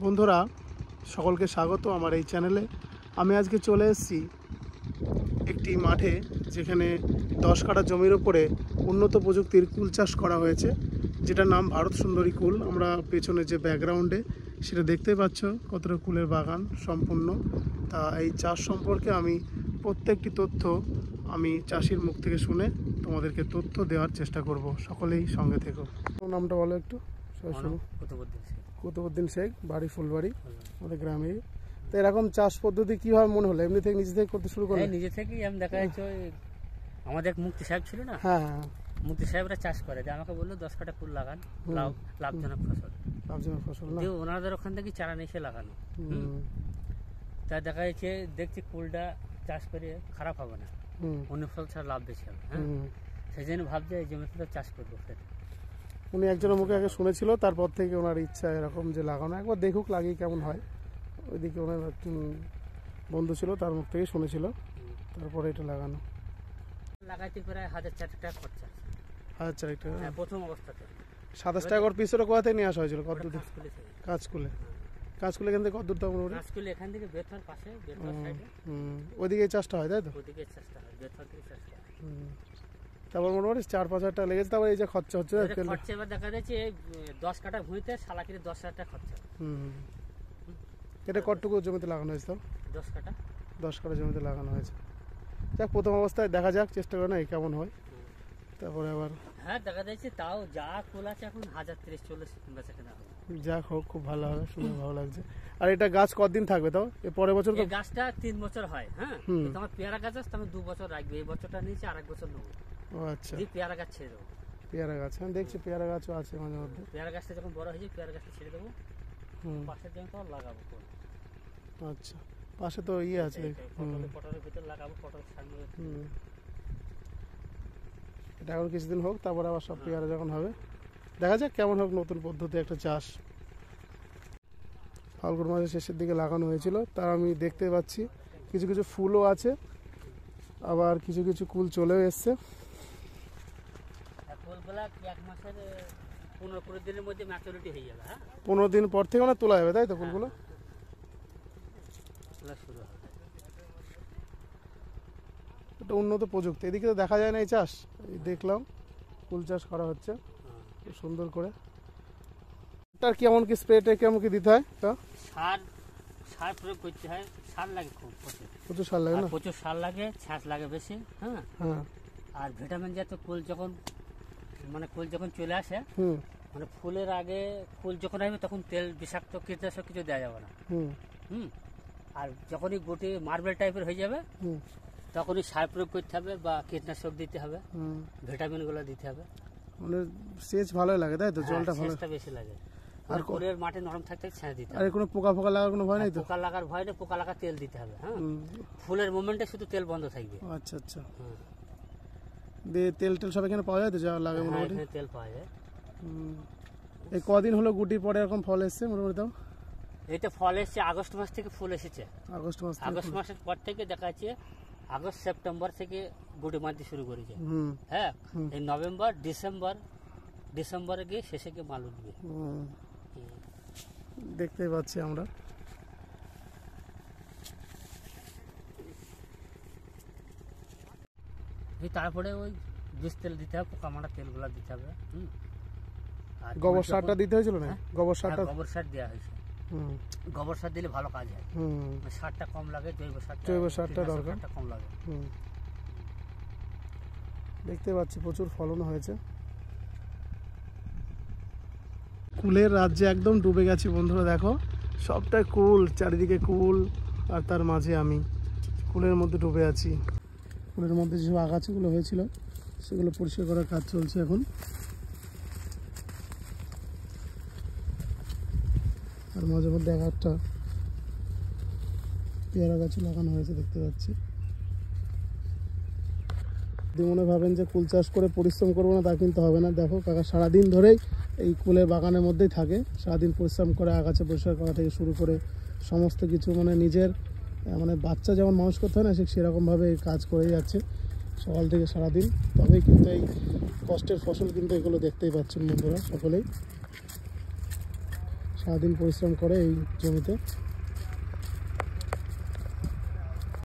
বন্ধুরা সকলকে স্বাগত আমার এই চ্যানেলে। আমি আজকে চলে এসেছি একটি মাঠে যেখানে 10 কাঠা জমির উপরে উন্নত প্রযুক্তির কুল চাষ করা হয়েছে, যেটার নাম ভারত সুন্দরী কুল। আমরা পেছনে যে ব্যাকগ্রাউন্ডে সেটা দেখতে পাচ্ছ, কতটা কুলের বাগান সম্পূর্ণ। তা এই চাষ সম্পর্কে আমি প্রত্যেকটি তথ্য আমি চাষির মুখ থেকে শুনে তোমাদেরকে তথ্য দেওয়ার চেষ্টা করব। সকলেই সঙ্গে থেকো। নামটা বলো একটু। কুতুবউদ্দিন শেখ, বাড়ি ফুলবাড়ি, আমাদের গ্রামে। তো এরকম চাষ পদ্ধতি কিভাবে মনে হলো? এমনি থেকে নিজে থেকে করতে শুরু করলে? নিজে থেকেই আমি দেখা যাচ্ছে আমাদের মুক্তি সাহেব ছিল না, হ্যাঁ হ্যাঁ, মুক্তি সাহেবরা চাষ করে, যে আমাকে বললো 10 কাঠা ফুল লাগান, লাভজনক ফসল। লাভজনক ফসল না, ওনাদের ওখান থেকে চারা নিয়ে এসে লাগানো। তা দেখা যাচ্ছে দেখছি কুলটা চাষ করে খারাপ হবে না, অন্য ফসল ছাড়া লাভ বেশি হবে। হ্যাঁ, সেই জন্য ভাবছে এই জমিতে চাষ করবো। উনি একজনের মুখে আগে শুনেছিল, তারপর থেকে ওনার ইচ্ছা এরকম যে লাগানো, একবার দেখুক লাগিয়ে কেমন হয়। ওইদিকে ওনার একজন বন্ধু ছিল, তার মুখ থেকে শুনেছিল, তারপরে এটা লাগানো। লাগাইতে প্রায় 1004 টাকা খরচা। 1004 টাকা প্রথম অবস্থাতে। 27 টাকা করে পিসের কোথা থেকে নিয়ে আসা হয়েছিল? কত দূর? কাজকুলে। কাজকুলে এখান থেকে কত দূর? কাজকুলে এখান থেকে বেথর পাশে, বেথর সাইডে। ওইদিকে চাষটা হয়, তাই তো? ওইদিকে চাষটা হয়, বেথর থেকে চাষটা হয়। তারপর মোটামুটি 4-5 হাজার টাকা লেগেছে। তারপর এই যে খরচা হচ্ছে, খরচা এবার দেখা যাচ্ছে 10 কাঠা ভুঁইতে সালা কিনে 10,000 টাকা খরচা। এটা কতটুকু জমিতে লাগানো হয়েছে? 10 কাঠা। 10 কাঠা জমিতে লাগানো হয়েছে। যাক, প্রথম অবস্থায় দেখা যাক, চেষ্টা করে না কেমন হয়, তারপরে আবার। হ্যাঁ, দেখা যাচ্ছে তাও যা কুল আছে এখন 1030-40 বেচা কেনা হবে। যাক হোক, খুব ভালো হবে, শুনে ভালো লাগছে। আর এটা গাছ কতদিন থাকবে তাও? এর পরের বছর তো গাছটা 3 বছর হয়। হ্যাঁ, তোমার পেয়ারা গাছ আছে, আমি 2 বছর রাখবে। এই বছরটা নিয়েছি, আরেক বছর নেবো। ও আচ্ছা, পেয়ারা গাছ ছেড়ে দেবো। পেয়ারা গাছ আমি দেখছি, পেয়ারা গাছও আছে মাঝে মধ্যে। পেয়ারা গাছটা যখন বড় হয়ে যায়, পেয়ারা গাছটা ছেড়ে দেবো, পাশের জমি তো লাগাবো। আচ্ছা, পাশে তো ইয়ে আছে, পটলের ভিতর লাগাবো, পটল সামনে। এটা এখন কিছুদিন হোক, তারপর আবার সব পেয়ারা যখন হবে দেখা যাক কেমন হোক। নতুন পদ্ধতি একটা চাষ। ফাল্গুন মাসের শেষের দিকে লাগানো হয়েছিল, তার আমি দেখতে পাচ্ছি কিছু কিছু ফুলও আছে, আবার কিছু কিছু কুল চলেও এসছে। ফুলগুলা 1 মাসের 15-20 দিনের মধ্যে ম্যাচুরিটি হয়ে যাবে। হ্যাঁ, 15 দিন পর থেকে তোলা যাবে, তাই তো? ফুলগুলো শুরু হবে। এটা উন্নত প্রযুক্তি, এদিকে তো দেখা যায় না এই চাষ। দেখলাম ফুল চাষ করা হচ্ছে খুব সুন্দর করে। তার কেমন কি স্প্রেটা কেমন কি দিতে হয়? তা সার প্রয়োগ করতে হয়। সার লাগে খুব, প্রচুর সার লাগে না? প্রচুর সার লাগে, ছাঁচ লাগে বেশি। হ্যাঁ হ্যাঁ, আর ভিটামিন জাতীয় কুল যখন চলে আসে, মানে ফুলের আগে ফুল যখন আসবে তখন তেল, বিষাক্ত কীটনাশক কিছু দেওয়া যাবে না। আর যখনই গুটি মার্বেল টাইপের হয়ে যাবে, তখনই সার প্রয়োগ করতে হবে বা কীটনাশক দিতে হবে, ভিটামিনগুলো দিতে হবে। মানে সেচ ভালো লাগে, তাই তো? জলটা ভালো, সেচটা বেশি লাগে। আর কুলের মাটি নরম থাকতে ছেঁচ দিতে হবে। আর কোনো পোকা লাগার কোনো ভয় নেই তো? পোকা লাগার ভয় নেই, পোকা লাগা তেল দিতে হবে। হ্যাঁ, ফুলের মোমেন্টে শুধু তেল বন্ধ থাকবে। আচ্ছা আচ্ছা, দিয়ে তেল সব এখানে পাওয়া যায় তো, যা লাগে মোটামুটি? তেল পাওয়া যায়। এই কদিন হলো গুটির পরে এরকম ফল এসছে মোটামুটি? তাও এটা ফল এসছে আগস্ট মাস থেকে, ফুল এসেছে আগস্ট মাসের পর থেকে। দেখা যাচ্ছে আগস্ট সেপ্টেম্বর থেকে গুটি মারতে শুরু করেছে। হ্যাঁ, এই নভেম্বর ডিসেম্বরে গিয়ে শেষে গিয়ে মাল উঠবে। দেখতেই পাচ্ছি আমরা। তারপরে ওই বীজ তেল দিতে হবে, পোকা মারা তেলগুলা দিতে হবে। আর গোবর সারটা দিতে হয়েছিল না? গোবর সার দেওয়া হয়েছে। গোবর সার দিলে ভালো কাজ হয়। সারটা কম লাগে, জৈব সারটা দরকার, কম লাগে। দেখতে পাচ্ছি প্রচুর ফলন হয়েছে। কুলের রাজ্যে একদম ডুবে গেছি বন্ধুরা, দেখো সবটাই কুল, চারিদিকে কুল, আর তার মাঝে আমি কুলের মধ্যে ডুবে আছি। কুলের মধ্যে যেসব আগাছাগুলো হয়েছিল সেগুলো পরিষ্কার করার কাজ চলছে এখন। আর মাঝে মধ্যে একটা পেয়ারা গাছও লাগানো হয়েছে, দেখতে পাচ্ছি। যদি মনে ভাবেন যে কুল চাষ করে পরিশ্রম করবো না, তা কিন্তু হবে না। দেখো কাকা সারাদিন ধরেই এই কুলের বাগানের মধ্যেই থাকে, সারাদিন পরিশ্রম করে আগাছা পরিষ্কার করা থেকে শুরু করে সমস্ত কিছু, মানে নিজের মানে বাচ্চা যেমন মানুষ করতে হয় না, সেরকমভাবে কাজ করে যাচ্ছে সকাল থেকে সারাদিন। তবেই কিন্তু এই কষ্টের ফসল কিন্তু এগুলো দেখতেই পাচ্ছেন বন্ধুরা সকলেই। সারাদিন পরিশ্রম করে এই জমিতে।